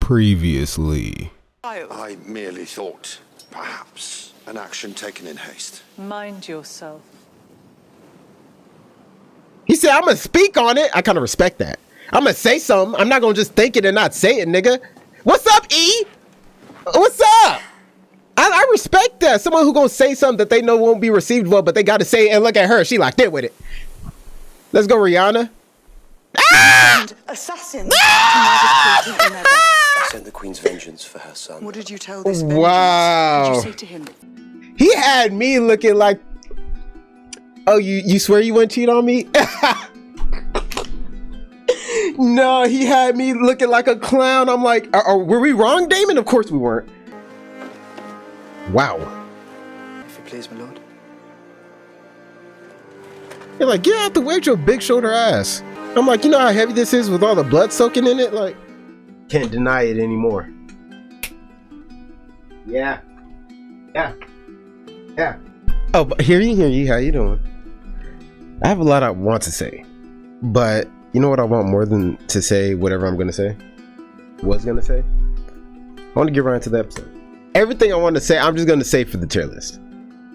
Previously. I merely thought, perhaps, an action taken in haste. Mind yourself. He said, I'm gonna speak on it. I kind of respect that. I'm gonna say something. I'm not gonna just think it and not say it, nigga. What's up, E? What's up? I respect that. Someone who gonna say something that they know won't be received well, but they gotta say it, and look at her. She locked in with it. Let's go, Rihanna. And assassins I sent the Queen's vengeance for her son. What did you tell this vengeance? Wow. What did you say to him? He had me looking like, oh, you swear you wouldn't cheat on me? No, he had me looking like a clown. I'm like, were we wrong, Daemon? Of course we weren't. Wow. If you please, my lord. You're like, get out the way with your big shoulder ass. I'm like, you know how heavy this is with all the blood soaking in it? Like, can't deny it anymore. Yeah. Oh, but hear you. How you doing? I have a lot I want to say, but you know what I want more than to say whatever I'm gonna say? I want to get right into the episode. Everything I want to say, I'm just gonna say for the tier list.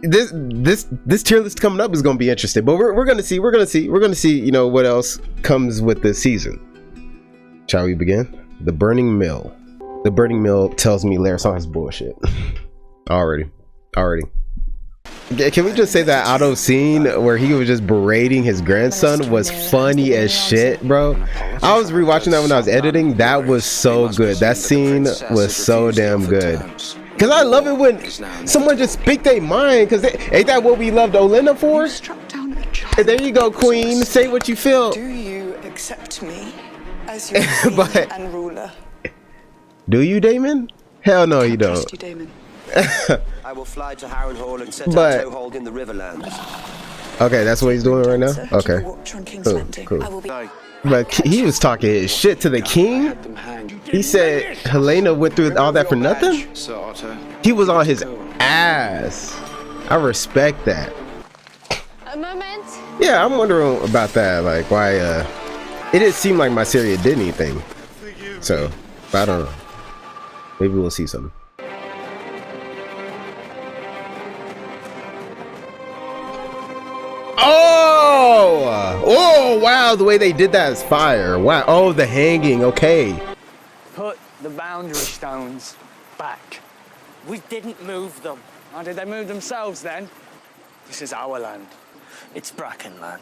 This tier list coming up is gonna be interesting, but we're gonna see, you know, what else comes with this season. Shall we begin? The Burning Mill. The Burning Mill tells me Larison is bullshit. Already. Can we just say that auto scene where he was just berating his grandson was funny as shit, bro? I was rewatching that when I was editing. That was so good. That scene was so damn good. Cause I love it when someone just speak their mind. Cause ain't that what we loved Olenna for? And there you go, Queen. Say what you feel. Do you accept me as your queen and ruler? Do you, Daemon? Hell no, you don't. Trust you, Daemon. I will fly to Harrenhal and set a But- toehold in the Riverlands. Okay, that's what he's doing right now. Okay, cool. But he was talking his shit to the king. He said Helena went through all that for nothing. He was on his ass. I respect that. A moment. Yeah, I'm wondering about that. Like, why? It didn't seem like my Syria did anything. So, I don't know. Maybe we'll see something. Oh, wow, the way they did that is fire. Wow. Oh, the hanging. Okay. Put the boundary stones back. We didn't move them. How did they move themselves then? This is our land. It's Bracken land.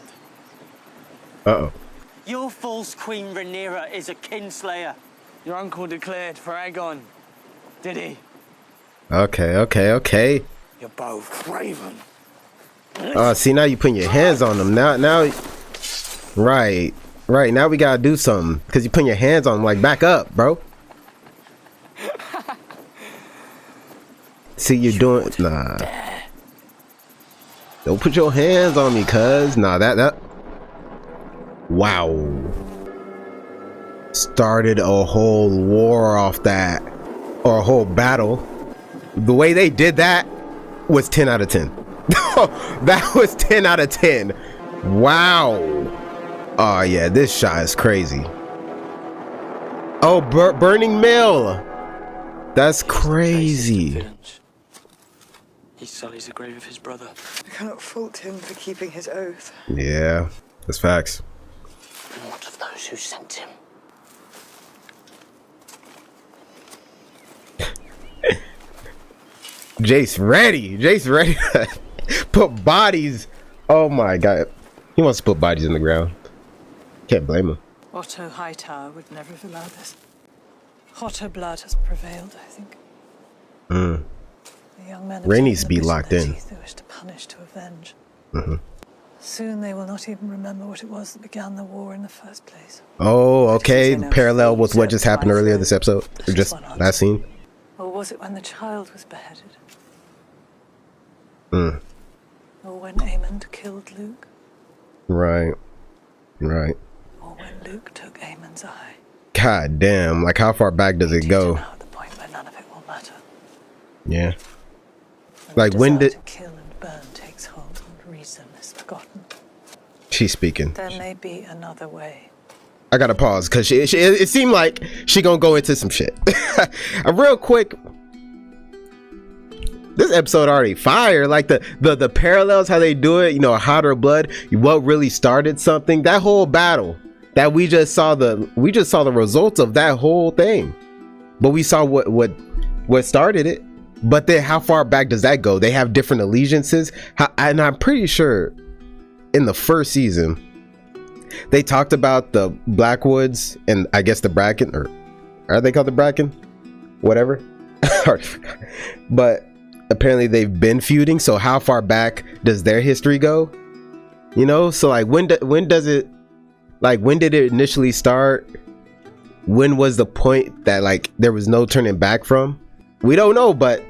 Uh-oh. Your false queen Rhaenyra is a kinslayer. Your uncle declared for Aegon, did he? Okay. You're both craven. See, now you putting your hands on them. Now, right. Now we gotta do something because you putting your hands on them. Like, back up, bro. See, you're doing. Nah. Don't put your hands on me, cuz. Nah, that. Wow. Started a whole war off that, or a whole battle. The way they did that was 10 out of 10. That was 10 out of 10. Wow. Oh yeah, this shot is crazy. Oh, Burning Mill. That's crazy. He sullies the grave of his brother. I cannot fault him for keeping his oath. Yeah, that's facts. And what of those who sent him? Jace ready to put bodies. Oh my god, he wants to put bodies in the ground. Can't blame him. Otto Hightower would never have allowed this. Hotter blood has prevailed, I think. The young men Ray needs to be locked in. They wish to punish, to avenge. Mhm. Soon they will not even remember what it was that began the war in the first place. Oh, okay. Parallel with what just happened earlier this episode, or just last scene. Or was it when the child was beheaded? Or when Aemond killed Luke? Right. Or when Luke took Aemon's eye? God damn! Like, how far back does it go? At the point where none of it will matter. Yeah. Like, when did? To kill and burn takes hold and reason is forgotten. She's speaking. There may be another way. I gotta pause because it seemed like she gonna go into some shit. Real quick, this episode already fire. Like the parallels, how they do it. You know, hotter blood. What really started something? That whole battle that we just saw the results of that whole thing. But we saw what started it. But then, how far back does that go? They have different allegiances, and I'm pretty sure in the first season. They talked about the Blackwoods and I guess the Bracken, or are they called the Bracken? Whatever. But apparently they've been feuding. So how far back does their history go? You know, so like when does it, like when did it initially start? When was the point that like there was no turning back from? We don't know, but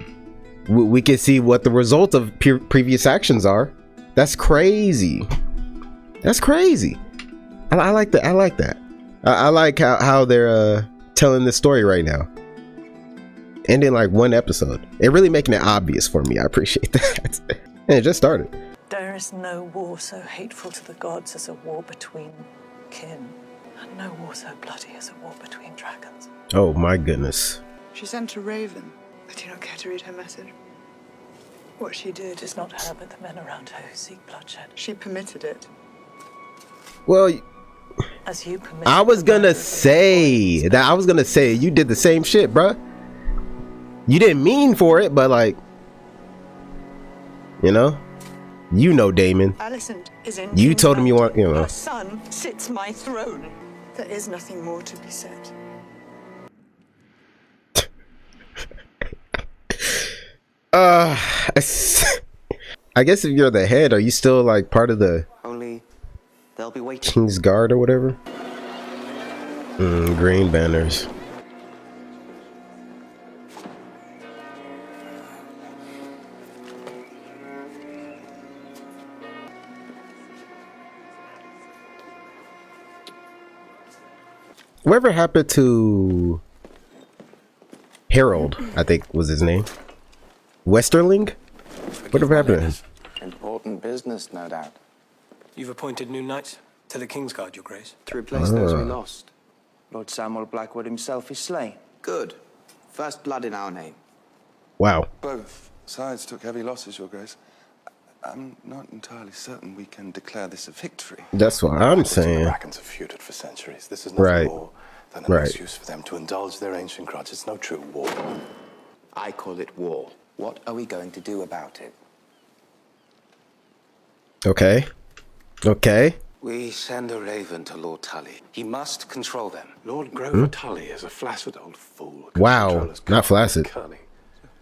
we can see what the result of previous actions are. That's crazy. That's crazy. I like that. I like that. I like how they're telling this story right now. Ending like one episode. It really making it obvious for me. I appreciate that. And it just started. There is no war so hateful to the gods as a war between kin, and no war so bloody as a war between dragons. Oh my goodness. She sent a raven. I do not care to read her message. What she did It is not her, but the men around her who seek bloodshed. She permitted it. Well, As you permitted I was the gonna murder of say the that. I was gonna say you did the same shit, bruh. You didn't mean for it, but like, you know, Daemon. Alicent is in. You told him you want, you know. Her son sits my throne. There is nothing more to be said. I guess if you're the head, are you still like part of the Only they'll be waiting. King's Guard or whatever? Green banners. Whatever happened to Harold, I think was his name. Westerling? Whatever happened to him? Important business, no doubt. You've appointed new knights to the King's Guard, Your Grace. To replace those we lost. Lord Samuel Blackwood himself is slain. Good. First blood in our name. Wow. Both sides took heavy losses, Your Grace. I'm not entirely certain we can declare this a victory. That's what I'm The saying. Brackens have feuded for centuries. This is nothing Right. more than an excuse for them to indulge their ancient grudge. It's no true war. I call it war. What are we going to do about it? Okay. Okay. We send a raven to Lord Tully. He must control them. Lord Grover Tully is a flaccid old fool. Wow. Not flaccid. Curly.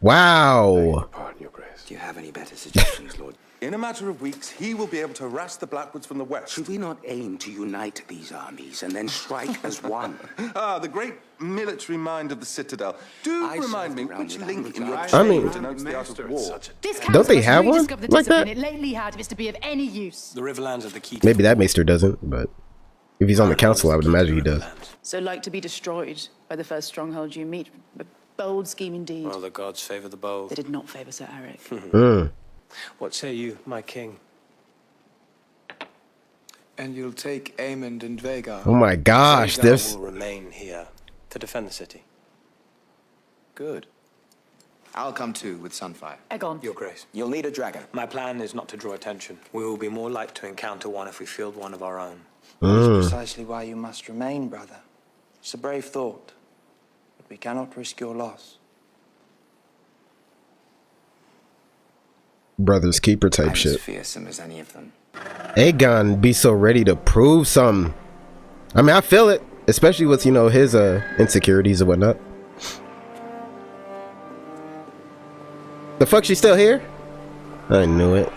Wow. Pardon, Your Grace. Do you have any better suggestions, Lord? In a matter of weeks, he will be able to harass the Blackwoods from the west. Should we not aim to unite these armies and then strike as one? Ah, the great military mind of the Citadel. Do I remind served me around which with link in Andrew. your I chain mean- denotes the art of war. This Don't they council have has one rediscovered the like that? discipline it lately had if it's to be of any use. The Riverlands are the key. Maybe that maester doesn't, but if he's on the council, I would imagine he does. So like to be destroyed by the first stronghold you meet. A bold scheme indeed. Well, the gods favour the They bold. did not favour Sir Eric. What say you, my king? And you'll take Aemond and Vhagar. Oh my gosh, Rhaegar this. will remain here to defend the city. Good. I'll come too with Sunfire. Aegon. Your Grace. You'll need a dragon. My plan is not to draw attention. We will be more like to encounter one if we field one of our own. That's precisely why you must remain, brother. It's a brave thought, but we cannot risk your loss. Brother's keeper type I'm shit. as fearsome as any of them. Aegon be so ready to prove something. I mean, I feel it, especially with, you know, his insecurities and whatnot. The fuck, she's still here? I knew it.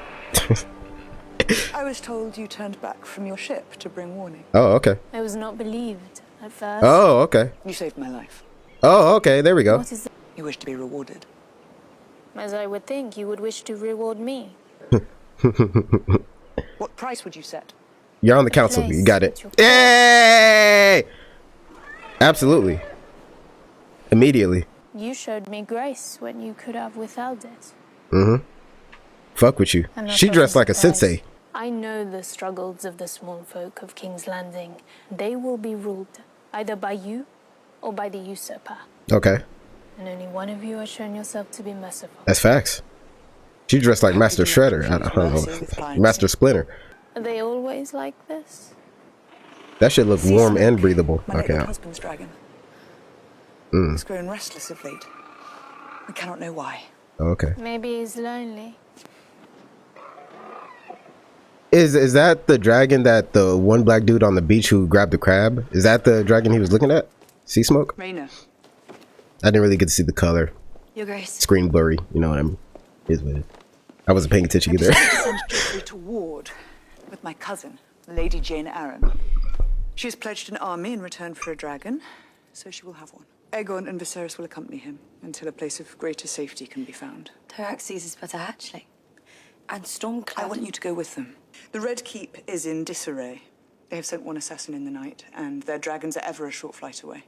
I was told you turned back from your ship to bring warning. Oh, okay. I was not believed at first. Oh, okay. You saved my life. Oh, okay. There we go. What is that? You wish to be rewarded. As I would think, you would wish to reward me. What price would you set? You're on the council. You got it. Place. Yay! Absolutely. Immediately. You showed me grace when you could have withheld it. Fuck with you. I'm not She dressed fucking like a surprised. sensei. I know the struggles of the small folk of King's Landing. They will be ruled either by you or by the usurper. Okay. And only one of you has shown yourself to be merciful. That's facts. She dressed like Master Shredder. I don't know. Master Splinter. Are they always like this? That should look warm and breathable. My Okay. late husband's dragon. Mm. He's grown restless of late. We cannot know why. Okay. Maybe he's lonely. Is that the dragon that the one black dude on the beach who grabbed the crab? Is that the dragon he was looking at? Sea smoke? Rhaena. I didn't really get to see the color. Your Grace. Screen blurry. You know what I mean? Is what it is. I wasn't paying attention either. I sent Geoffrey to ward with my cousin, Lady Jane Arryn. She has pledged an army in return for a dragon, so she will have one. Aegon and Viserys will accompany him until a place of greater safety can be found. Tyraxes is but a hatchling. And Stormcloud... I want you to go with them. The Red Keep is in disarray. They have sent one assassin in the night, and their dragons are ever a short flight away.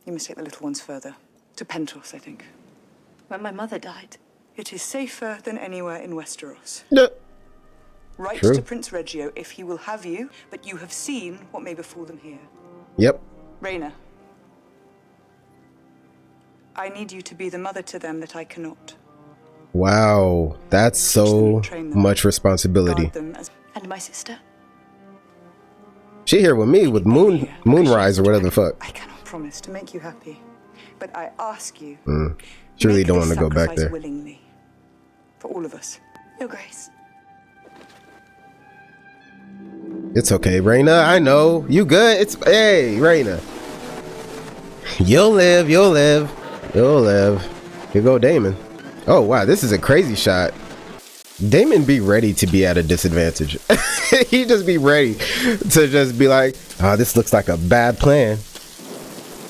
You must take the little ones further. To Pentos, I think. When my mother died. It is safer than anywhere in Westeros. No. Write True. to Prince Reggio if he will have you, but you have seen what may befall them here. Yep. Rhaena, I need you to be the mother to them that I cannot. Wow. That's so much responsibility. Guard them as... And my sister? She here with me with Moonrise or whatever the fuck. I cannot promise to make you happy, but I ask you. She really make don't this want to go back sacrifice there. Willingly. For all of us. Your Grace. It's okay, Rhaena. I know. You good? It's hey, Rhaena. You'll live, you'll live. You'll live. Here go Daemon. Oh wow, this is a crazy shot. Daemon be ready to be at a disadvantage. He just be ready to just be like, oh, this looks like a bad plan.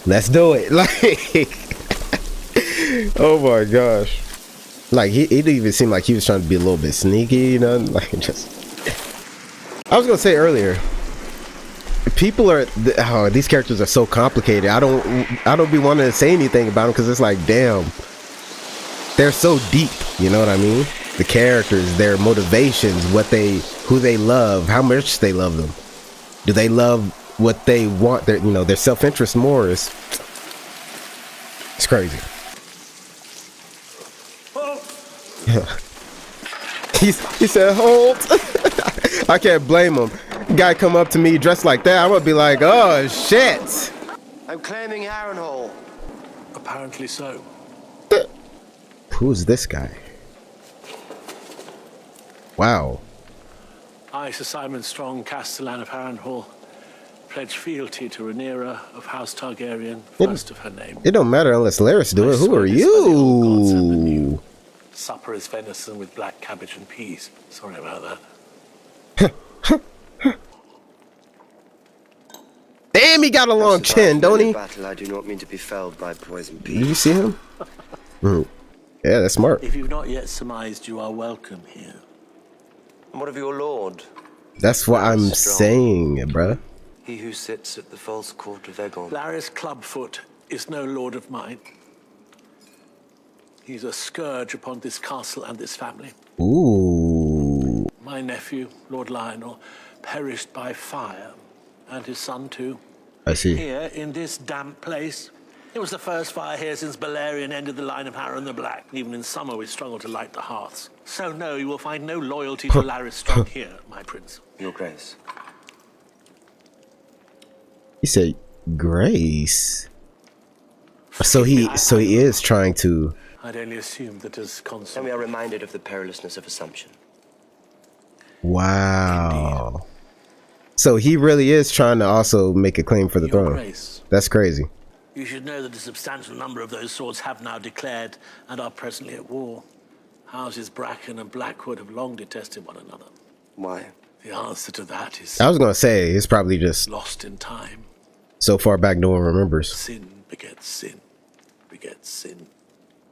Let's do it. Like, oh my gosh. Like, it even seemed like he was trying to be a little bit sneaky, you know? Like, just... I was gonna say earlier, people are... Oh, these characters are so complicated. I don't be wanting to say anything about them because it's like, damn. They're so deep, you know what I mean? The characters, their motivations, who they love, how much they love them. Do they love what they want? Their self-interest more is... It's crazy. Yeah. He said, hold. I can't blame him. Guy come up to me dressed like that, I'm gonna be like, oh shit. I'm claiming Harrenhal. Apparently so. Who's this guy? Wow. I, Sir Simon Strong, Castellan of Harrenhal, pledge fealty to Rhaenyra of House Targaryen, first of her name. It don't matter unless Larys do it. Who are you? Supper is venison with black cabbage and peas. Sorry about that. Damn, he got a long chin, don't he? Battle, I do not mean to be felled by poison peas. Did you see him? Yeah, that's smart. If you've not yet surmised, you are welcome here. And what of your lord? That's what I'm saying, bruh. He who sits at the false court of Aegon. Larys Clubfoot is no lord of mine. He's a scourge upon this castle and this family. Ooh. My nephew, Lord Lionel, perished by fire, and his son too. I see. Here, in this damp place. It was the first fire here since Balerion ended the line of Harren the Black. Even in summer, we struggle to light the hearths. So no, you will find no loyalty to Larys Strong here, my prince. Your Grace. He said, Grace. So he is trying to... I'd only assumed that as consul... And we are reminded of the perilousness of assumption. Wow. Indeed. So he really is trying to also make a claim for the throne. Grace. That's crazy. You should know that a substantial number of those swords have now declared and are presently at war. Houses Bracken and Blackwood have long detested one another. Why? The answer to that is... I was going to say, it's probably just... lost in time. So far back, no one remembers. Sin begets sin. Begets sin.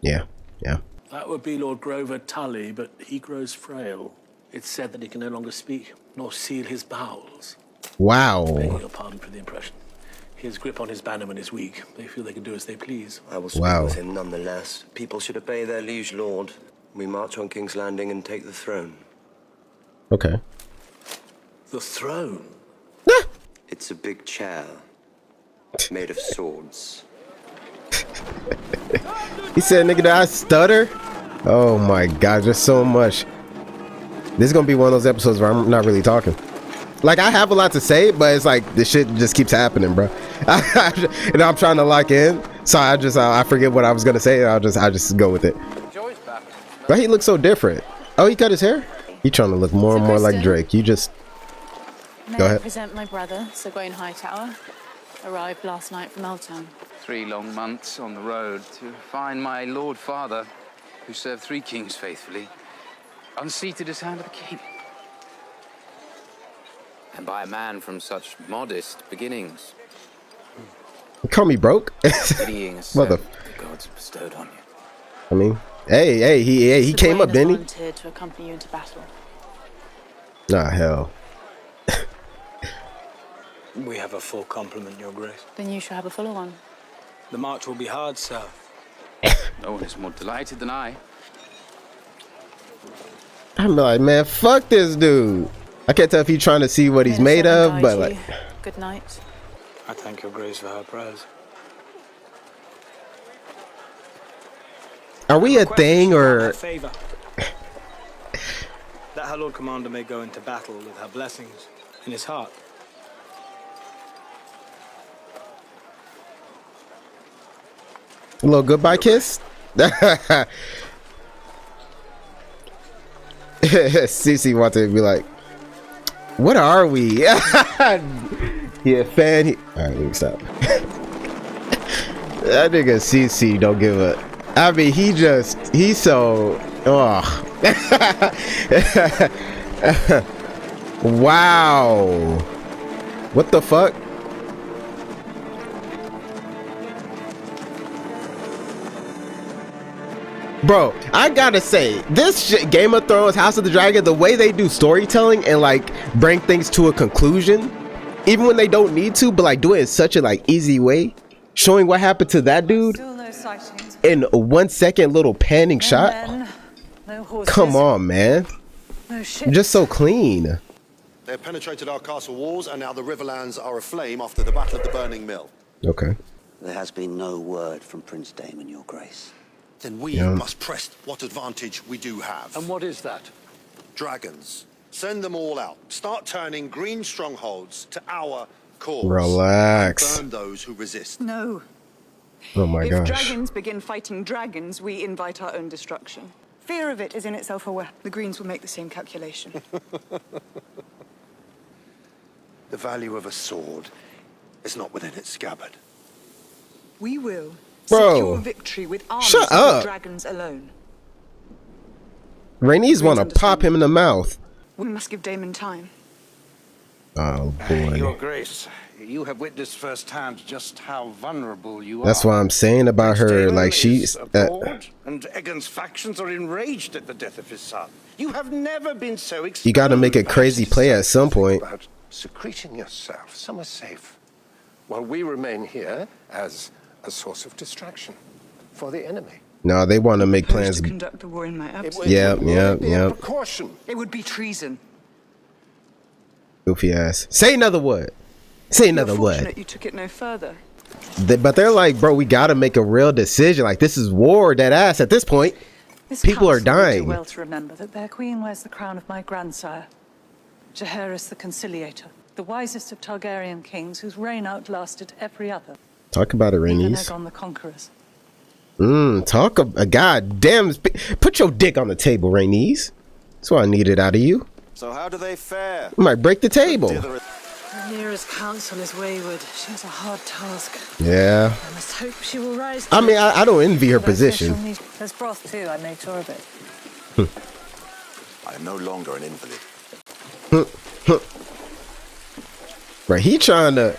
Yeah, yeah. That would be Lord Grover Tully, but he grows frail. It's said that he can no longer speak, nor seal his bowels. Wow. Begging your pardon for the impression. His grip on his bannerman is weak. They feel they can do as they please. I will speak with him nonetheless. People should obey their liege lord. We march on King's Landing and take the throne. Okay. The throne? It's a big chair made of swords. He said, nigga, did I stutter? Oh my god, there's so much. This is gonna be one of those episodes where I'm not really talking. Like, I have a lot to say, but it's like this shit just keeps happening, bro. And I'm trying to lock in, so I forget what I was gonna say. I just go with it. But he looks so different. Oh, he cut his hair? He trying to look more and more like Drake. You just go ahead. I present my brother, Sir Gawain Hightower. Arrived last night from Eltown. 3 long months on the road to find my lord father, who served 3 kings faithfully, unseated as hand of the king. And by a man from such modest beginnings. Call me broke. Mother. The gods bestowed on you. I mean, hey, he Sir came Gawain up, didn't he? volunteered to accompany you into battle. Nah, hell. We have a full complement, Your Grace. Then you shall have a fuller one. The march will be hard, sir. No one is more delighted than I. I'm like, man, fuck this dude. I can't tell if he's trying to see what he's made of, but like. Good night. I thank Your Grace for her prayers. Are we a thing or? Favor. That her Lord Commander may go into battle with her blessings in his heart. A little goodbye kiss. Cece wanted to be like, what are we? Yeah, fan. All right, let me stop. That nigga Cece don't give a. I mean, he's so. Oh. Wow. What the fuck? Bro, I gotta say, this shit, Game of Thrones, House of the Dragon, the way they do storytelling and like bring things to a conclusion, even when they don't need to, but like do it in such a like easy way, showing what happened to that dude in a 1 second little panning shot. Come on, man. Just so clean. They've penetrated our castle walls, and now the Riverlands are aflame after the Battle of the Burning Mill. Okay. There has been no word from Prince Daemon, Your Grace. Then we must press what advantage we do have. And what is that? Dragons. Send them all out. Start turning green strongholds to our cause. Relax. Burn those who resist. No. Oh my gosh. If dragons begin fighting dragons, we invite our own destruction. Fear of it is in itself a weapon. The Greens will make the same calculation. The value of a sword is not within its scabbard. We will Bro, secure victory with armies shut of up. dragons alone. Rhaenys want to pop him in the mouth. We must give Daemon time. Oh boy. Your Grace, you have witnessed firsthand just how vulnerable you are. That's why I'm saying about her. Like she's. Abroad, and Aegon's factions are enraged at the death of his son. You have never been so exposed. You got to make a crazy play at some point. About secreting yourself somewhere safe, while we remain here as a source of distraction for the enemy. No, they want to make plans. To conduct the war in my absence. Yep. Precaution. It would be treason. Goofy ass. Say another word. Say another word. Fortunate you took it no further. But they're like, bro, we got to make a real decision. Like, this is war, that ass. At this point, people are dying. Do well to remember that their queen wears the crown of my grandsire, Jaehaerys the Conciliator, the wisest of Targaryen kings whose reign outlasted every other. Talk about it, Even Rhaenys. Aegon the Conqueror's. Talk about god damn. Put your dick on the table, Rhaenys. That's what I needed out of you. So how do they fare? I might break the table. Rhaenyra's counsel is wayward. She has a hard task. Yeah. I must hope she will rise. I mean, I don't envy her But I fear she'll position. need- There's broth too. I made sure of it. I am no longer an invalid. Right, he trying to.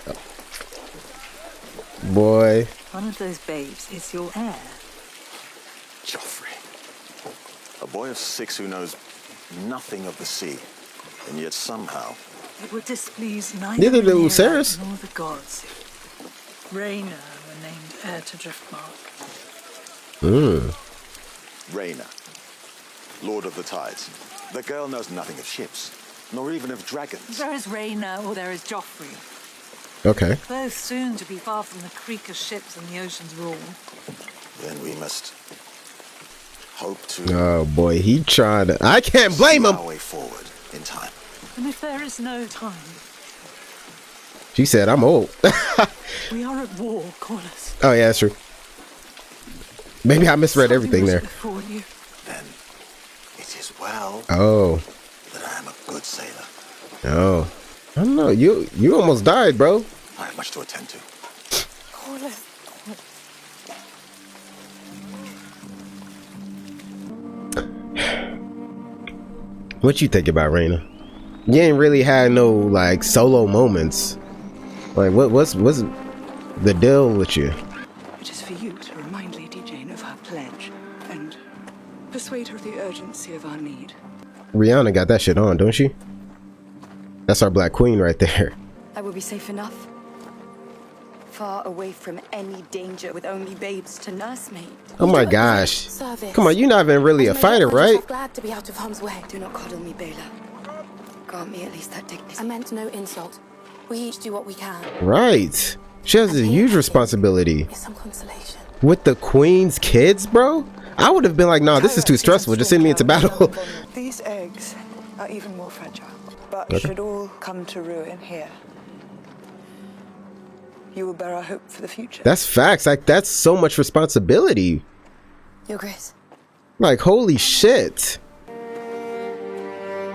Boy. One of those babes is your heir. Joffrey. A boy of 6 who knows nothing of the sea, and yet somehow... It would displease neither Neither do Rhaenyra Lucerys. nor the gods. Rhaena were named heir to Driftmark. Rhaena, Lord of the Tides. The girl knows nothing of ships, nor even of dragons. There is Rhaena or there is Joffrey. Okay. Both soon to be far from the creak of ships and the ocean's roar. Then we must hope to. Oh boy, he tried to. I can't blame him. Our way forward in time. And if there is no time, She said, "I'm old." we are at war, Corlys. Oh yeah, that's true. Maybe I misread everything there. Before you. Then it is well Oh. that I am a good sailor. Oh. I don't know. You almost died, bro. I have much to attend to. Corlys. What you think about Rhaena? You ain't really had no like solo moments. Like what's the deal with you? It is for you to remind Lady Jane of her pledge and persuade her of the urgency of our need. Rihanna got that shit on, don't she? That's our Black Queen right there. I will be safe enough. Far away from any danger with only babes to nurse me. Oh my gosh. Service. Come on, you're not even really a fighter, right? Glad to be out of harm's way. Do not coddle me, Baela. Grant me at least that dignity. I meant no insult. We each do what we can. Right. She has a huge responsibility. It's some consolation. With the Queen's kids, bro? I would have been like, nah, this is too stressful. Just send me into battle. These eggs are even more fragile, but Okay. should all come to ruin here, you will bear our hope for the future. That's facts. Like, that's so much responsibility. Your Grace. Like, holy shit.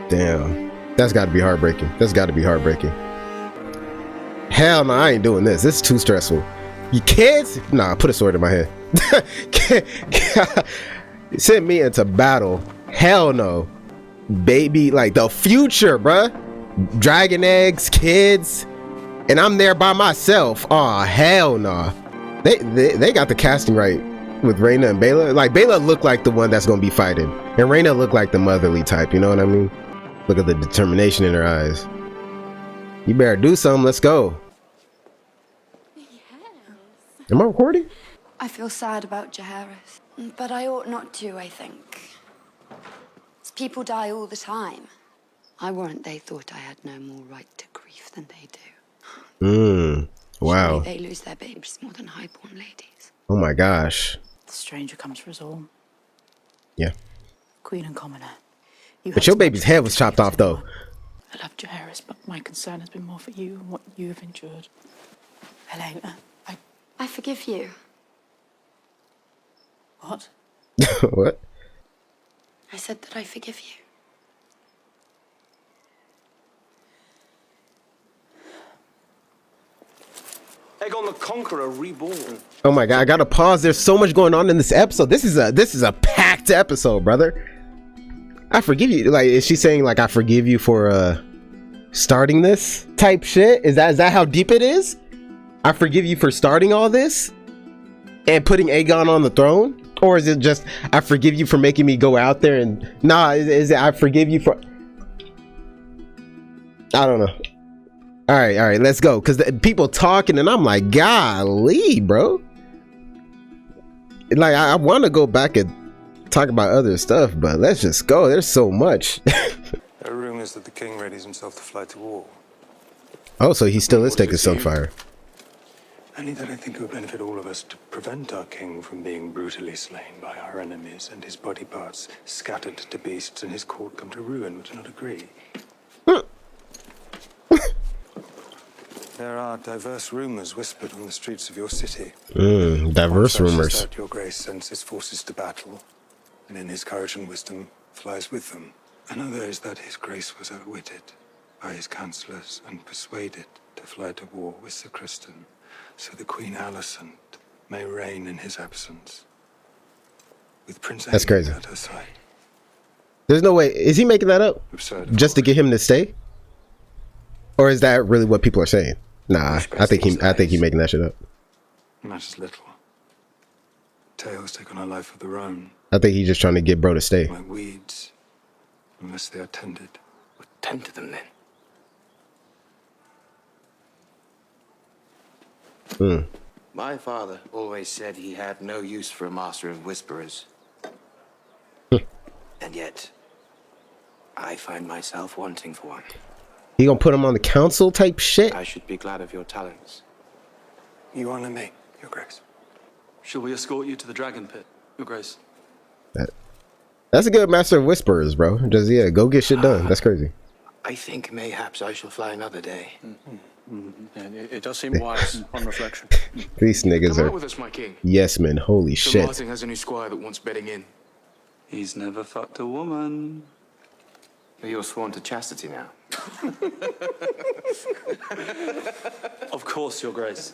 Damn. That's got to be heartbreaking. That's got to be heartbreaking. Hell no, I ain't doing this. This is too stressful. You kids? Nah, put a sword in my head. Send me into battle. Hell no. Baby, like the future, bruh. Dragon eggs, kids. And I'm there by myself. Oh, hell no. They got the casting right with Rhaena and Baela. Like, Baela looked like the one that's going to be fighting. And Rhaena looked like the motherly type. You know what I mean? Look at the determination in her eyes. You better do something. Let's go. Am I recording? I feel sad about Jaehaerys, but I ought not to, I think. People die all the time. I warrant they thought I had no more right to grief than they do. Wow. Surely they lose their babes more than highborn ladies. Oh my gosh. The stranger comes for us all. Yeah. Queen and commoner. But your baby's head was chopped off, though. I love Jaehaerys, but my concern has been more for you and what you have endured. Helena, I forgive you. What? What? I said that I forgive you. Aegon the Conqueror reborn. Oh my god, I gotta pause. There's so much going on in this episode. This is a packed episode, brother. I forgive you. Like, is she saying like I forgive you for starting this type shit? Is that how deep it is? I forgive you for starting all this and putting Aegon on the throne? Or is it just I forgive you for making me go out there and is it I forgive you for I don't know. All right, let's go. Because people talking and I'm like, golly, bro. Like, I want to go back and talk about other stuff, but let's just go. There's so much. There are rumors that the king readies himself to fly to war. Oh, so he still is taking Sunfire. Only that I think it would benefit all of us to prevent our king from being brutally slain by our enemies and his body parts scattered to beasts and his court come to ruin. Would you not agree? There are diverse rumors whispered on the streets of your city. Diverse rumors. That your grace sends his forces to battle, and in his courage and wisdom flies with them. Another is that his grace was outwitted by his counsellors and persuaded to fly to war with Sir Criston, so the Queen Alicent may reign in his absence, with Prince That's Aemon crazy. at her side. There's no way. Is he making that up? Absurd. Just to get him to stay? Or is that really what people are saying? Nah, I think he's making that shit up. Matters little. Tales take on a life of their own, I think he's just trying to get bro to stay. like weeds, unless they are tended. Well, tend to them then. My father always said he had no use for a master of whisperers. And yet, I find myself wanting for one. He gonna put him on the council type shit? I should be glad of your talents. You honor me, Your Grace. Shall we escort you to the dragon pit, Your Grace? That's a good master of whisperers, bro. Just, yeah, go get shit done. That's crazy. I think mayhaps I shall fly another day. Yeah, it does seem wise on reflection. These niggas Come are out with us, my king. yes men. Holy Sir shit. Martin has a new squire that wants bedding in. He's never fucked a woman. You're sworn to chastity now. Of course, Your Grace.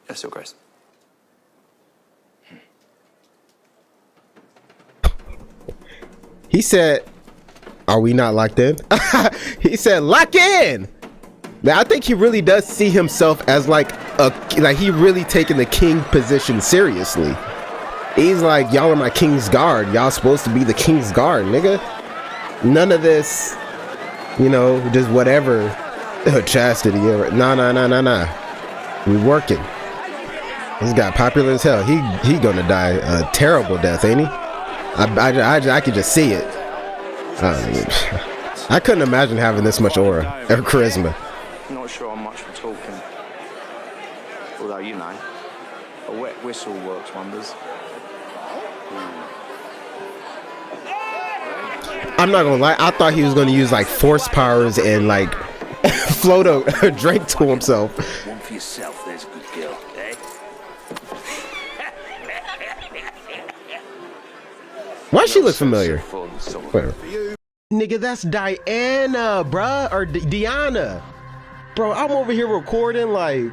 Yes, Your Grace. He said, are we not locked in? He said, lock in. Now, I think he really does see himself as like he really taking the king position seriously. He's like, y'all are my king's guard. Y'all supposed to be the king's guard, nigga. None of this, you know, just whatever. Chastity. Nah. We working. This guy popular as hell. He gonna die a terrible death, ain't he? I could just see it. I couldn't imagine having this much aura or charisma. Not sure I'm much for talking. Although, you know, a wet whistle works wonders. I'm not gonna lie, I thought he was gonna use like force powers and like float a drink to himself. One for yourself, there's a good girl, eh? Why she look familiar? Whatever. Nigga, that's Diana, bruh, or Diana. Bro, I'm over here recording like,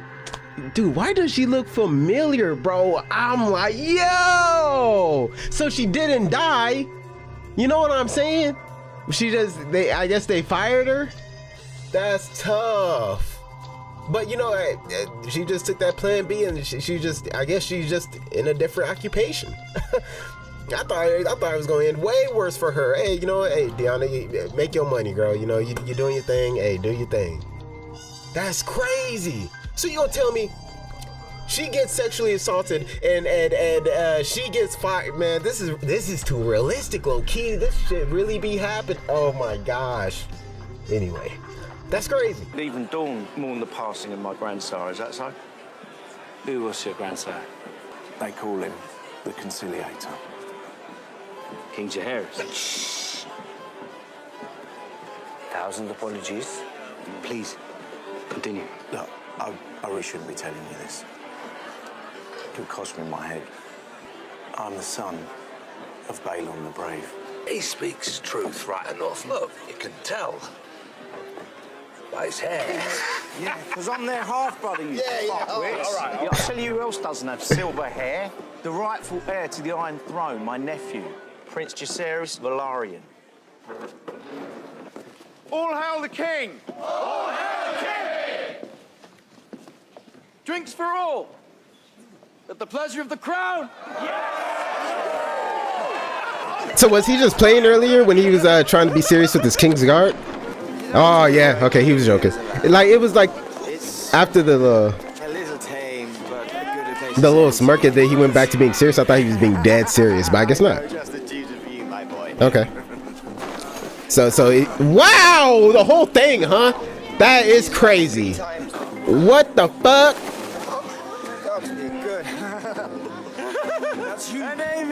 dude, why does she look familiar, bro? I'm like, yo! So she didn't die. You know what I'm saying? I guess they fired her? That's tough. But you know, she just took that plan B and I guess she's just in a different occupation. I thought it was going to end way worse for her. Hey, you know what? Hey, Deanna, make your money, girl. You know, you're doing your thing. Hey, do your thing. That's crazy. So you gonna tell me she gets sexually assaulted and she gets fired? Man, this is too realistic, low key. This shit really be happening. Oh my gosh. Anyway, that's crazy. Even Dawn mourned the passing of my grandsire. Is that so? Who was your grandsire? They call him the Conciliator. King Jaehaerys. Thousand apologies. Please, continue. Look, I really shouldn't be telling you this. It could cost me my head. I'm the son of Balon the Brave. He speaks truth right enough. Look, you can tell by his hair. Yeah, because I'm their half-brother, you fuckwits. All right. Yeah, I'll tell you who else doesn't have silver hair. The rightful heir to the Iron Throne, my nephew, Prince Jaehaerys Velaryon. All hail the king! All hail the king! Drinks for all! At the pleasure of the crown! So was he just playing earlier when he was trying to be serious with his King's Guard? Oh yeah, okay, he was joking. Like it was like after the little smirk that he went back to being serious. I thought he was being dead serious, but I guess not. Okay. So wow, the whole thing, huh? That is crazy. What the fuck?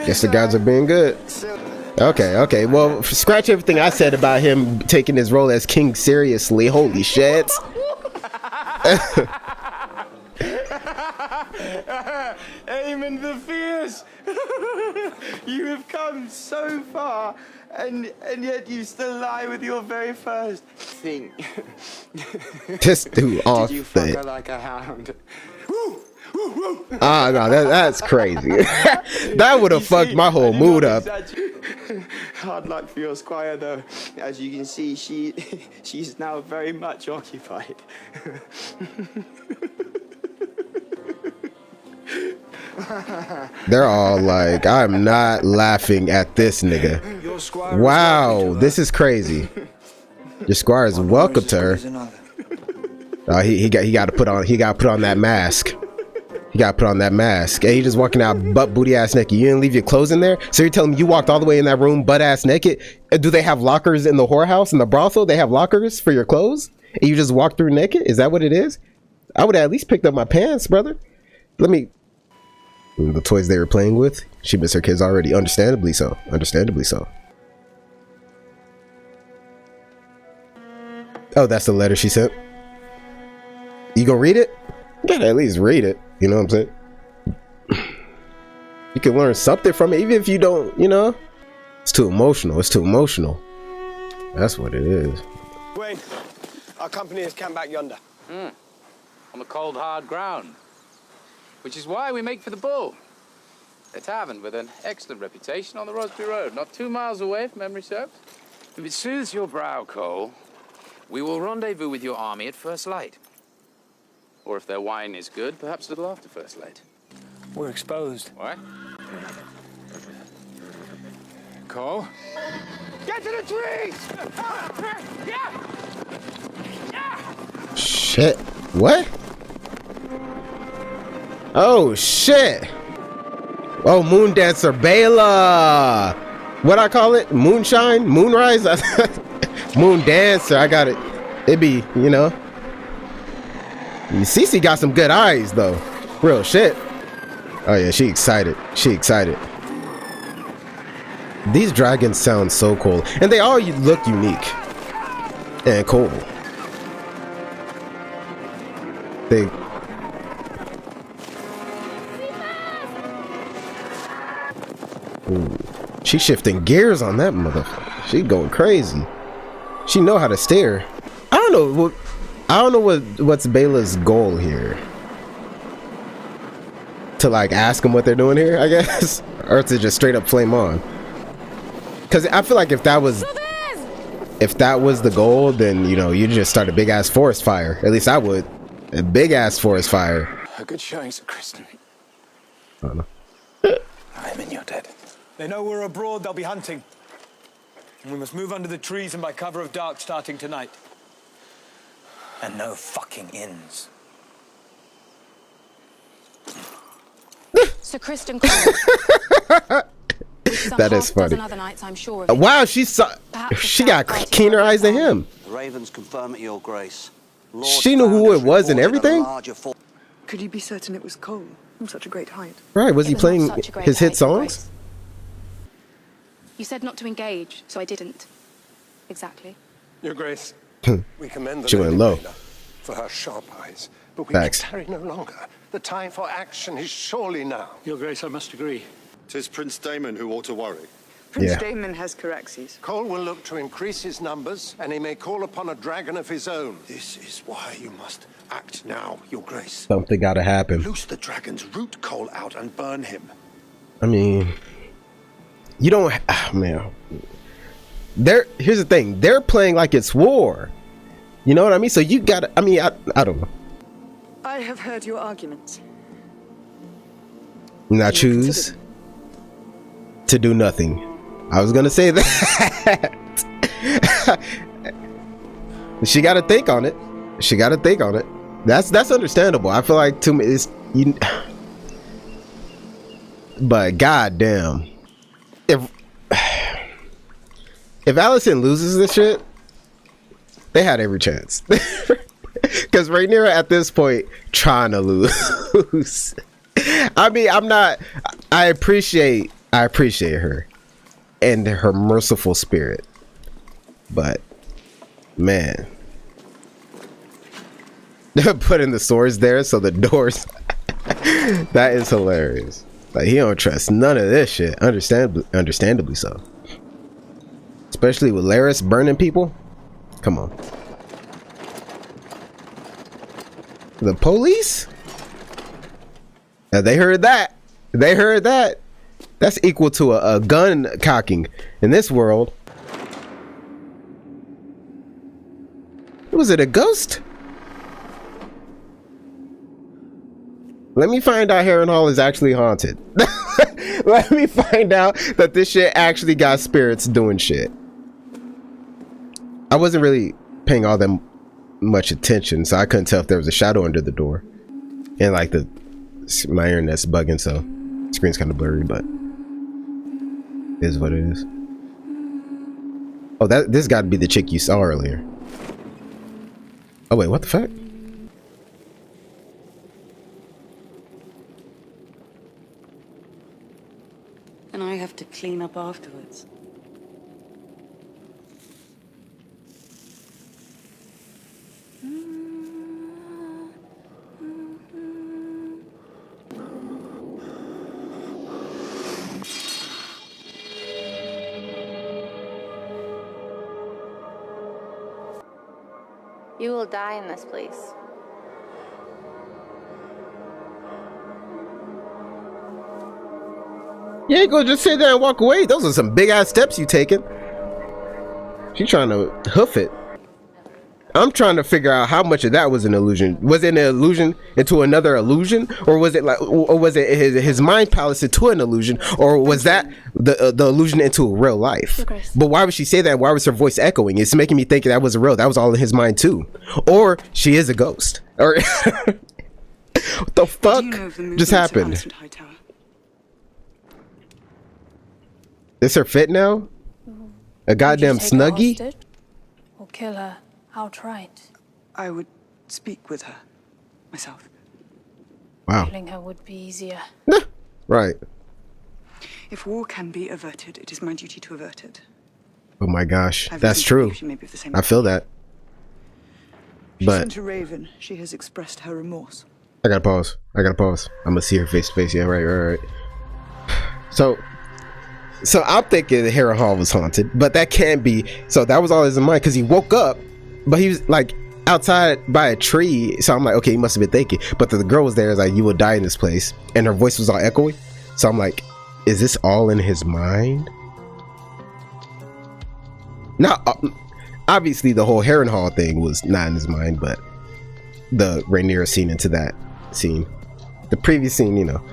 Guess the gods are being good. Okay. Well, scratch everything I said about him taking his role as king seriously. Holy shit. Daemon the Fierce! You have come so far, and yet you still lie with your very first thing. This dude off Did you fuck the... her like a hound? Ah, no, that's crazy. That would have fucked my whole mood up. Hard luck for your squire, though. As you can see, she's now very much occupied. They're all like, I'm not laughing at this nigga. Wow, this is crazy. Your squire is welcome to her. He got to put on that mask. You gotta put on that mask. Hey, you just walking out butt booty ass naked. You didn't leave your clothes in there? So you're telling me you walked all the way in that room butt ass naked? Do they have lockers in the whorehouse, in the brothel? They have lockers for your clothes? And you just walk through naked? Is that what it is? I would have at least picked up my pants, brother. Let me... The toys they were playing with. She missed her kids already. Understandably so. Understandably so. Oh, that's the letter she sent. You gonna read it? You gotta at least read it. You know what I'm saying? You can learn something from it, even if you don't, you know? It's too emotional. It's too emotional. That's what it is. Wayne, our company is camped back yonder. On the cold, hard ground. Which is why we make for the Bull. A tavern with an excellent reputation on the Rosby Road, not 2 miles away, if memory serves. If it soothes your brow, Cole, we will rendezvous with your army at first light. Or if their wine is good, perhaps a little after first light. We're exposed. What? Cole? Get to the trees! Shit. What? Oh, shit. Oh, Moon Dancer Bela. What I call it? Moonshine? Moonrise? Moon Dancer. I got it. It be, you know. Cece got some good eyes, though. Real shit. Oh, yeah. She excited. She excited. These dragons sound so cool. And they all look unique. And cool. They... Ooh. She's shifting gears on that motherfucker. She going crazy. She know how to steer. I don't know what's Bela's goal here. To like ask them what they're doing here, I guess, or to just straight up flame on. Because I feel like if that was the goal, then you know you just start a big ass forest fire. At least I would. A big ass forest fire. A good showing, Sir Kristen. I don't know. I'm in your debt. They know we're abroad, they'll be hunting. And we must move under the trees and by cover of dark starting tonight. And no fucking inns. Sir Kristen Cole. That is funny. Other nights, I'm sure Wow, she got keener eyes than him. The ravens confirm it, Your Grace. She knew who it was and everything? Could you be certain it was Cole from such a great height? Right, was he playing his hit songs? You said not to engage, so I didn't. Exactly. Your Grace, we commend the She went Lady low. Bela for her sharp eyes, but we Facts. can tarry no longer. The time for action is surely now. Your Grace, I must agree. 'Tis Prince Daemon who ought to worry. Prince Daemon has Caraxes. Cole will look to increase his numbers, and he may call upon a dragon of his own. This is why you must act now, Your Grace. Something gotta happen. Loose the dragons, root Cole out, and burn him. I mean, you don't. Man, here's the thing. They're playing like it's war. You know what I mean? So you gotta. I mean, I don't know. I have heard your arguments. And I choose to do nothing. I was gonna say that. She got to think on it. She got to think on it. That's understandable. I feel like to me, it's you. But goddamn, if Allison loses this shit, they had every chance. Because Rhaenyra at this point trying to lose. I mean, I appreciate her and her merciful spirit, but man, putting the swords there so the doors. That is hilarious. Like, he don't trust none of this shit. Understandably so. Especially with Larys burning people. Come on. The police? Now they heard that. They heard that. That's equal to a gun cocking in this world. Was it a ghost? Let me find out Harrenhal is actually haunted. Let me find out that this shit actually got spirits doing shit. I wasn't really paying all that much attention, so I couldn't tell if there was a shadow under the door. And like the my internet's bugging, so screen's kind of blurry, but it is what it is. Oh, this got to be the chick you saw earlier. Oh wait, what the fuck? And I have to clean up afterwards. You will die in this place. You ain't gonna just sit there and walk away. Those are some big ass steps you taking. She's trying to hoof it. I'm trying to figure out how much of that was an illusion. Was it an illusion into another illusion, or was it his mind palace into an illusion, or was that the illusion into real life? But why would she say that? Why was her voice echoing? It's making me think that was real. That was all in his mind too, or she is a ghost. Or what the fuck just happened? This her fit now? A goddamn snuggie? Or kill her outright. I would speak with her myself. Wow. Killing her would be easier. Right. If war can be averted, it is my duty to avert it. Oh my gosh, that's true. I feel that. She But sent a raven. She has expressed her remorse. I gotta pause. I'm gonna see her face to face. Yeah, right. So I'm thinking Harrenhal was haunted, but that can't be. So that was all in his mind because he woke up, but he was like outside by a tree. So I'm like, okay, he must have been thinking. But the girl was there, is like, you will die in this place, and her voice was all echoey. So I'm like, is this all in his mind? Now, obviously, the whole Harrenhal thing was not in his mind, but the Rhaenyra scene into that scene, the previous scene, you know,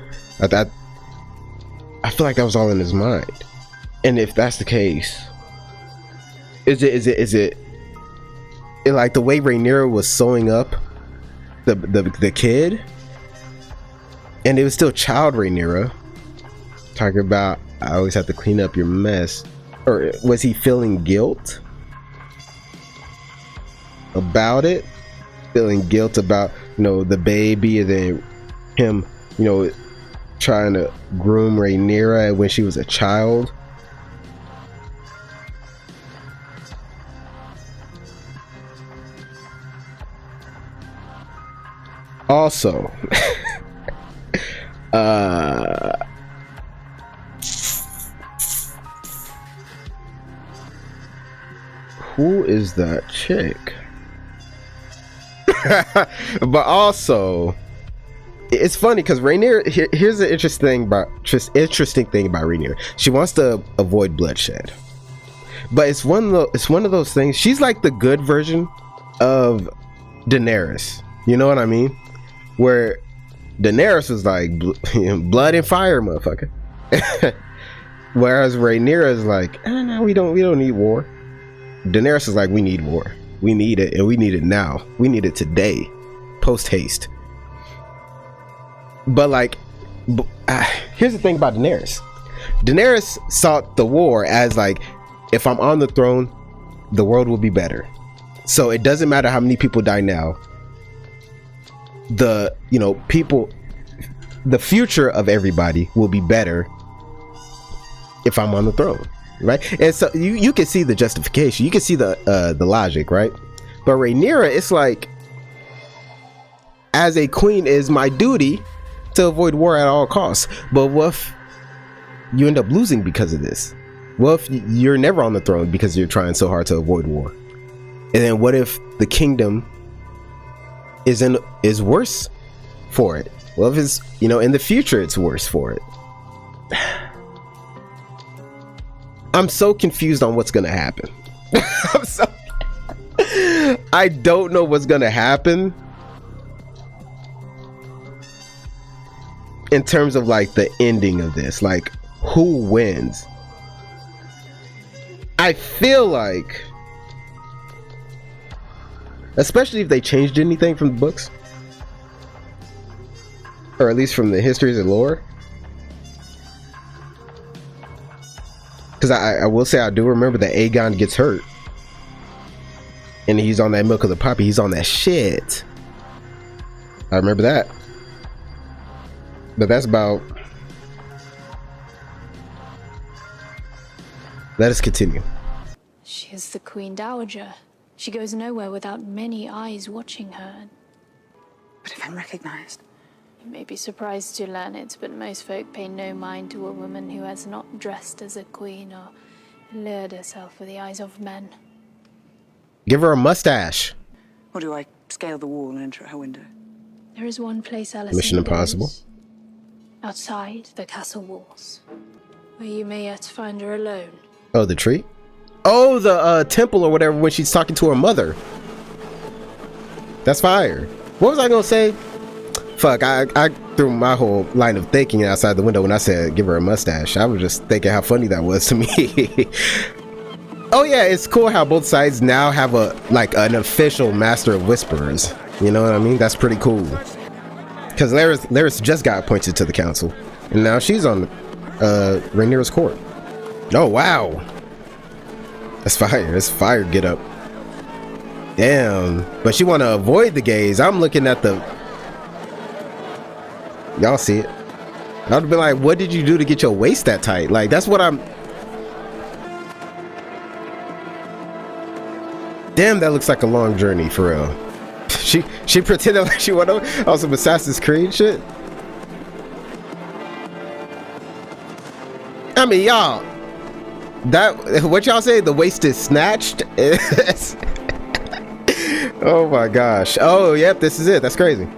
I feel like that was all in his mind. And if that's the case, is it like the way Rhaenyra was sewing up the kid, and it was still child Rhaenyra talking about, I always have to clean up your mess, or was he feeling guilt about it, feeling guilt about, you know, the baby, and then him, you know, trying to groom Rhaenyra when she was a child? Also, who is that chick? But also, it's funny because Rhaenyra, here's the interesting thing about Rhaenyra. She wants to avoid bloodshed, but it's one of those things. She's like the good version of Daenerys. You know what I mean? Where Daenerys was like blood and fire, motherfucker. Whereas Rhaenyra is like, no, we don't need war. Daenerys is like, we need war. We need it, and we need it now. We need it today, post haste. But like, here's the thing about Daenerys. Daenerys sought the war as like, if I'm on the throne, the world will be better. So it doesn't matter how many people die now. The future of everybody will be better if I'm on the throne, right? And so you can see the justification, you can see the logic, right? But Rhaenyra, it's like, as a queen, it is my duty to avoid war at all costs. But what if you end up losing because of this? What if you're never on the throne because you're trying so hard to avoid war? And then what if the kingdom is worse for it? Well, if it's, you know, in the future it's worse for it. I'm so confused on what's gonna happen. I don't know what's gonna happen in terms of like the ending of this, like who wins. I feel like, especially if they changed anything from the books, or at least from the histories and lore. Because I will say I do remember that Aegon gets hurt, and he's on that milk of the poppy. He's on that shit. I remember that. But that's about. Let us continue. She is the Queen Dowager. She goes nowhere without many eyes watching her. But if I'm recognized? You may be surprised to learn it, but most folk pay no mind to a woman who has not dressed as a queen or lured herself with the eyes of men. Give her a mustache. Or do I scale the wall and enter her window? There is one place, Alice. Mission Impossible. Outside the castle walls, where you may yet find her alone. Oh, the tree? Oh, the temple or whatever when she's talking to her mother. That's fire. What was I gonna say? Fuck, I threw my whole line of thinking outside the window when I said give her a mustache. I was just thinking how funny that was to me. Oh yeah, it's cool how both sides now have a an official Master of Whisperers. You know what I mean? That's pretty cool. Because Larys just got appointed to the council, and now she's on Rhaenyra's court. Oh wow, that's fire. That's fire. Get up. Damn, but she want to avoid the gaze. I'm looking at the. Y'all see it? I'd be like, what did you do to get your waist that tight? Like, that's what I'm. Damn, that looks like a long journey for real. She pretended like she went on some Assassin's Creed shit. I mean, y'all, that what y'all say? The waist is snatched. Oh my gosh. Oh yep, this is it. That's crazy.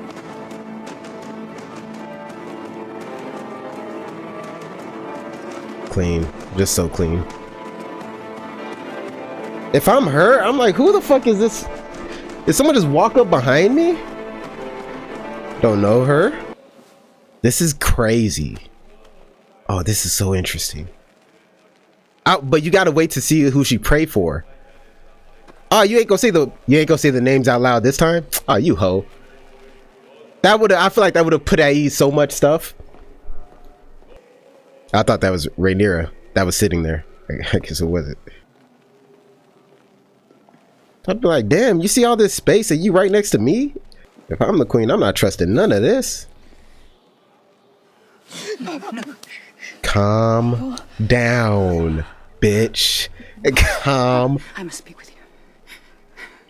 Clean, just so clean. If I'm her, I'm like, who the fuck is this? Did someone just walk up behind me? Don't know her. This is crazy. Oh, this is so interesting. But you gotta wait to see who she prayed for. Oh, you ain't gonna say the names out loud this time? Oh, you hoe. I feel like that would have put at ease so much stuff. I thought that was Rhaenyra that was sitting there. I guess it wasn't. I'd be like, damn, you see all this space and you right next to me? If I'm the queen, I'm not trusting none of this. No. Calm down, bitch. Calm. I must speak with you.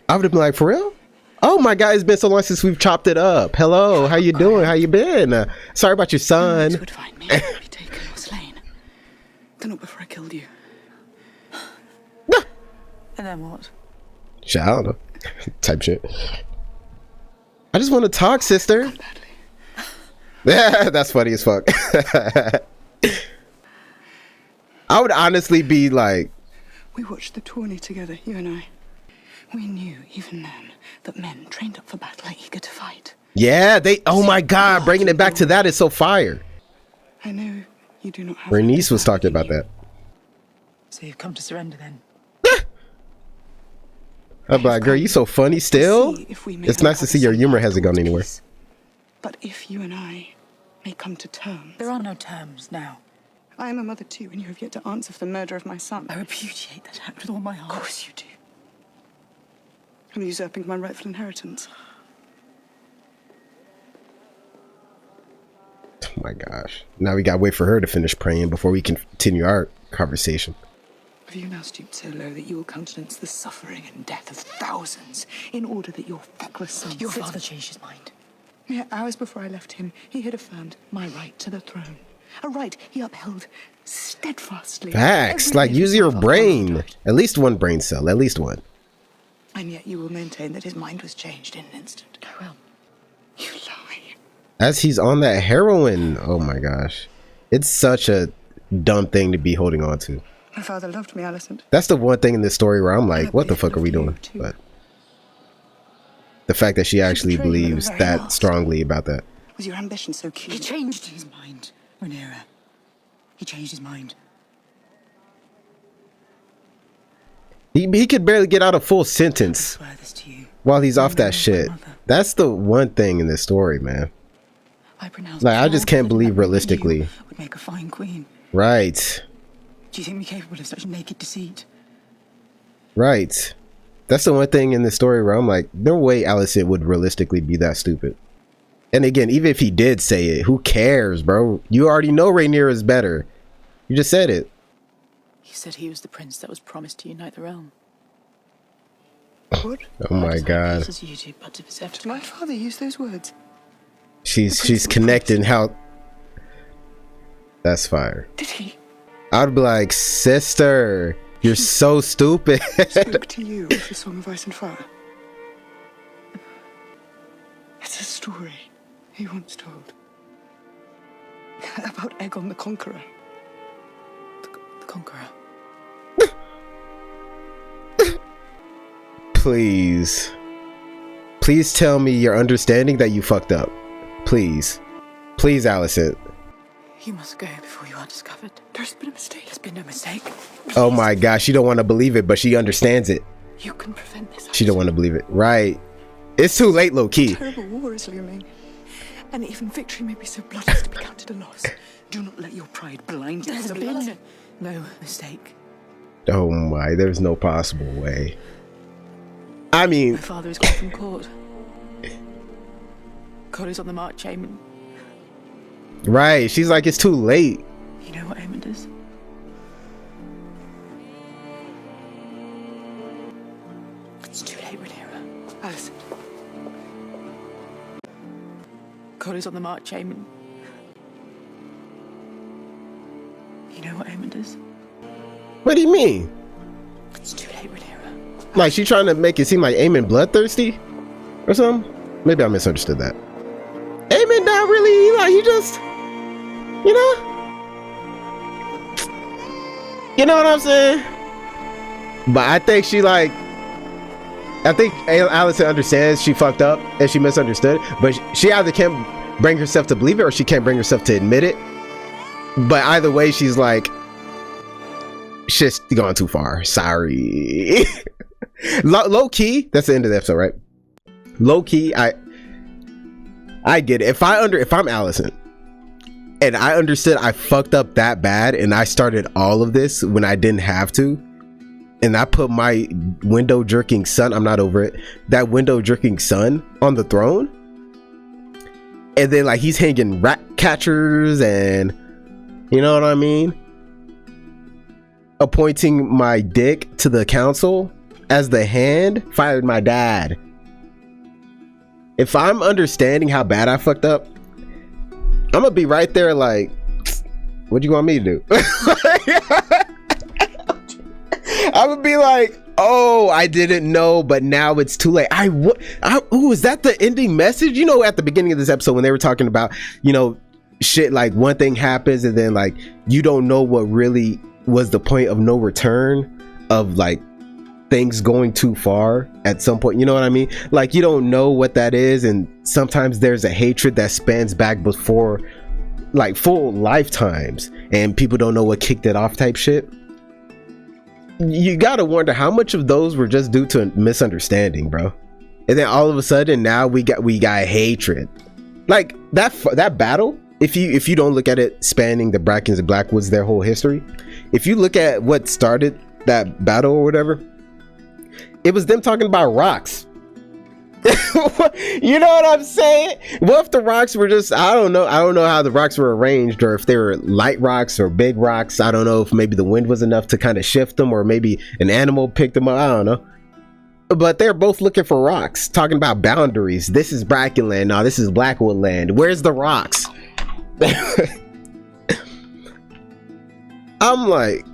I would have been like, for real? Oh my God, it's been so long since we've chopped it up. Hello, how you doing? How you been? Sorry about your son. Would find me, be taken or slain. But not before I killed you. And then what? Shit, I don't know. Type shit. I just want to talk, sister. Yeah, that's funny as fuck. I would honestly be like... We watched the tourney together, you and I. We knew, even then, that men trained up for battle are eager to fight. Yeah, oh my God, bringing it back to that is so fire. I know you do not have... Bernice was talking about that. So you've come to surrender then? I'm like, girl, you so funny still. It's nice to see your humor hasn't gone anywhere. But if you and I may come to terms... There are no terms now. I am a mother too, and you have yet to answer for the murder of my son. I repudiate that act with all my heart. Of course you do. I'm usurping my rightful inheritance. Oh my gosh. Now we gotta wait for her to finish praying before we can continue our conversation. Have you now stooped so low that you will countenance the suffering and death of thousands in order that your feckless son... Your father changed his mind. Mere hours before I left him, he had affirmed my right to the throne. A right he upheld steadfastly. Facts. Like, use your brain. At least one brain cell. At least one. And yet you will maintain that his mind was changed in an instant. I will. You lie. As he's on that heroin. Oh my gosh. It's such a dumb thing to be holding on to. My father loved me, Alicent. That's the one thing in this story where I'm like, what the fuck are we doing? But the fact that she actually believes that strongly about that. Was your ambition so keen? He changed his mind, Rhaenyra. He changed his mind. He could barely get out a full sentence while he's off that shit. That's the one thing in this story, man. I pronounce. Like, I just can't believe realistically. Would make a fine queen. Right. Do you think me capable of such naked deceit? Right. That's the one thing in the story where I'm like, no way Alicent would realistically be that stupid. And again, even if he did say it, who cares, bro? You already know Rhaenyra is better. You just said it. He said he was the prince that was promised to unite the realm. What? Oh my god. Did my father use those words? She's connecting how. That's fire. Did he? I'd be like, sister, you're so stupid. Spoke to you of the Song of Ice and Fire. It's a story he once told. About Aegon the Conqueror. The Conqueror. Please. Please tell me you're understanding that you fucked up. Please. Please, Alicent. You must go before you are discovered. There's been a mistake. There's been no mistake. Oh my gosh, she don't want to believe it, but she understands it. You can prevent this. She don't want to believe it. Right. It's too late, low key. A terrible war is looming. And even victory may be so bloody as to be counted a loss. Do not let your pride blind you. There's been no mistake. Oh my, there's no possible way. I mean, My father is gone from court. God is on the march, Aemon. Right, she's like, it's too late. You know what Aemon is? It's too late, Rhaenyra. Alice. God is on the march, Aemon. You know what Aemon is? What do you mean? It's too late, Rhaenyra. Like, she trying to make it seem like Aemon bloodthirsty? Or something? Maybe I misunderstood that. Aemon not really, like, he just, you know? You know what I'm saying? But I think she like, I think Alicent understands she fucked up and she misunderstood, but she either can't bring herself to believe it or she can't bring herself to admit it. But either way, she's like, shit's gone too far. Sorry. Low key, that's the end of the episode, right? Low key, I get it. If I'm Alicent and I understood I fucked up that bad and I started all of this when I didn't have to, and I put my window jerking son, I'm not over it, that window jerking son on the throne, and then like he's hanging rat catchers and, you know what I mean, appointing my dick to the council as the hand, fired my dad. If I'm understanding how bad I fucked up, I'm gonna be right there like, what do you want me to do? I would be like, oh, I didn't know, but now it's too late. Ooh, is that the ending message? You know, at the beginning of this episode when they were talking about, you know, shit, like one thing happens and then like you don't know what really was the point of no return of like things going too far at some point, you know what I mean? Like you don't know what that is, and sometimes there's a hatred that spans back before like full lifetimes and people don't know what kicked it off type shit. You gotta wonder how much of those were just due to a misunderstanding, bro. And then all of a sudden now we got hatred. Like that battle, if you don't look at it spanning the Brackens and Blackwoods, their whole history, if you look at what started that battle or whatever, it was them talking about rocks. You know what I'm saying? What if the rocks were just, I don't know how the rocks were arranged, or if they were light rocks or big rocks. I don't know if maybe the wind was enough to kind of shift them, or maybe an animal picked them up. I don't know. But they're both looking for rocks, talking about boundaries. This is Bracken land. No, this is Blackwood land. Where's the rocks? I'm like,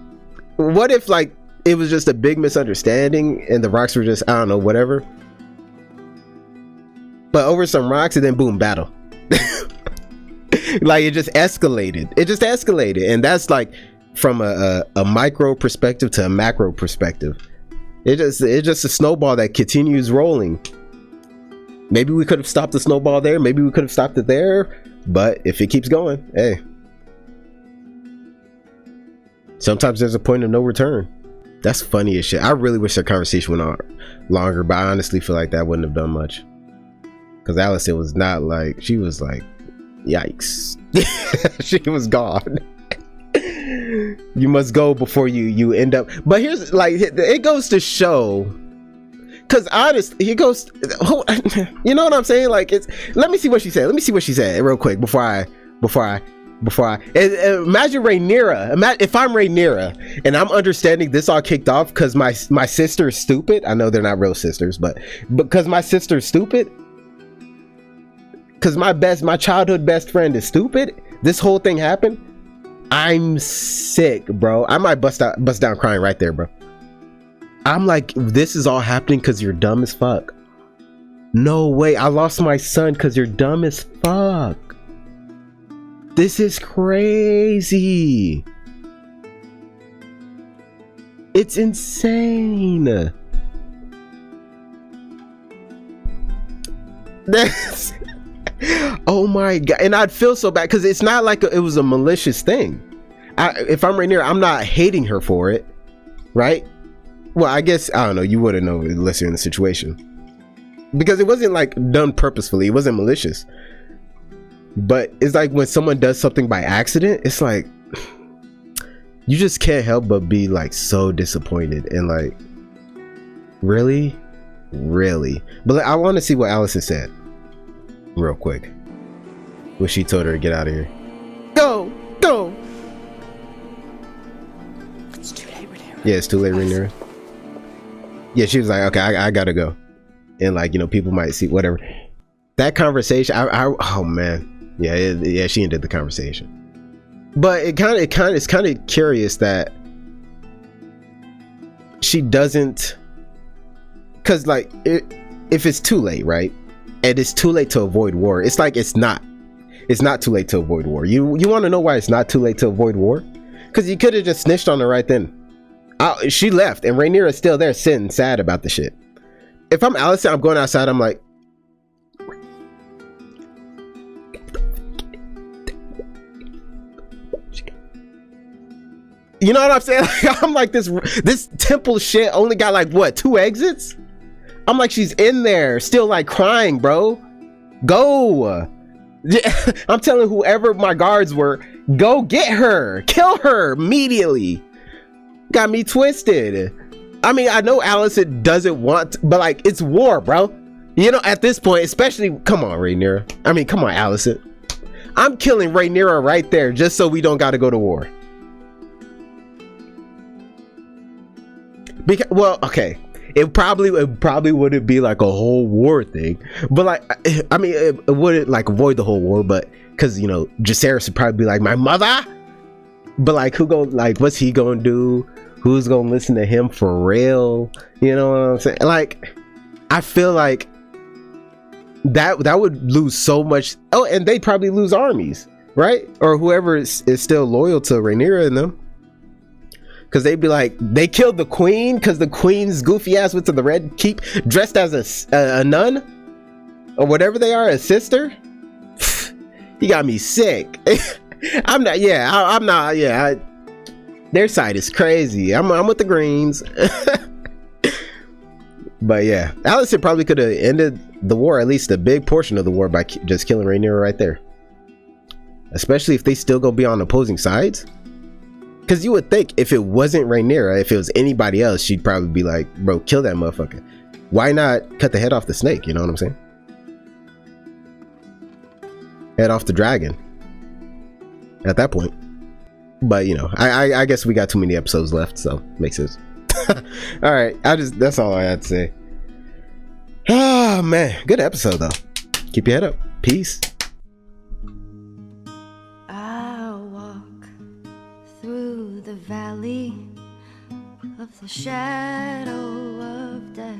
what if like it was just a big misunderstanding and the rocks were just, I don't know, whatever, but over some rocks, and then boom, battle. Like it just escalated, and that's like from a micro perspective to a macro perspective. It's just a snowball that continues rolling. Maybe we could have stopped the snowball there, maybe we could have stopped it there, but if it keeps going, hey, sometimes there's a point of no return. That's funny as shit. I really wish that conversation went on longer, but I honestly feel like that wouldn't have done much. Because Alicent was not like, she was like, Yikes. She was gone. You must go before you end up. But here's like, it goes to show, because honest, he goes, you know what I'm saying? Like, it's, let me see what she said real quick before I imagine Rhaenyra. If I'm Rhaenyra and I'm understanding this all kicked off because my sister is stupid. I know they're not real sisters, but because my sister's stupid, because my childhood best friend is stupid, this whole thing happened. I'm sick, bro. I might bust down crying right there, bro. I'm like, this is all happening because you're dumb as fuck. No way. I lost my son because you're dumb as fuck. This is crazy. It's insane. That's, oh my god. And I'd feel so bad because it's not like it was a malicious thing. If I'm Rhaenyra, I'm not hating her for it, right? Well, I guess, I don't know, you wouldn't know unless you're in the situation, because it wasn't like done purposefully, it wasn't malicious. But it's like when someone does something by accident, it's like you just can't help but be like so disappointed and like, really. But like, I want to see what Allison said real quick when she told her to get out of here. Go. It's too late, Rhaenyra. Yeah, it's too late, Rhaenyra. Yeah, she was like, okay, I gotta go, and like, you know, people might see whatever. That conversation, oh man, yeah, she ended the conversation. But it's kind of curious that she doesn't, because like, if it's too late, right, and it's too late to avoid war, it's like it's not too late to avoid war. You want to know why it's not too late to avoid war? Because you could have just snitched on her right then. She left and Rhaenyra's still there sitting sad about the shit. If I'm Alicent, I'm going outside, I'm like, you know what I'm saying? Like, I'm like, this temple shit only got like what, 2 exits? I'm like, she's in there still like crying, bro. Go. I'm telling whoever my guards were, go get her, kill her immediately. Got me twisted. I mean, I know Alicent doesn't want, but like, it's war, bro. You know, at this point, especially, come on, Rhaenyra. I mean, come on, Alicent. I'm killing Rhaenyra right there just so we don't got to go to war. Because, well, okay, it probably wouldn't be like a whole war thing, but like, I mean, it wouldn't like avoid the whole war, but because, you know, Jacaerys would probably be like, my mother. But like, what's he gonna do? Who's gonna listen to him for real? You know what I'm saying? Like, I feel like that would lose so much. Oh, and they'd probably lose armies, right? Or whoever is still loyal to Rhaenyra and them, because they'd be like, they killed the queen because the queen's goofy ass went to the Red Keep dressed as a nun or whatever they are, a sister. You got me sick. Their side is crazy. I'm with the Greens. But yeah, Alicent probably could have ended the war, at least a big portion of the war, by just killing Rhaenyra right there. Especially if they still gonna be on opposing sides. Because you would think if it wasn't Rhaenyra, if it was anybody else, she'd probably be like, bro, kill that motherfucker. Why not cut the head off the snake? You know what I'm saying? Head off the dragon at that point. But you know, I guess we got too many episodes left, so makes sense. All right, that's all I had to say. Oh man, good episode though. Keep your head up. Peace. I'll walk through the valley of the shadow of death,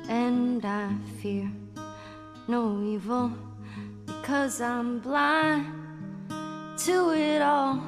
and I fear no evil, because I'm blind to it all.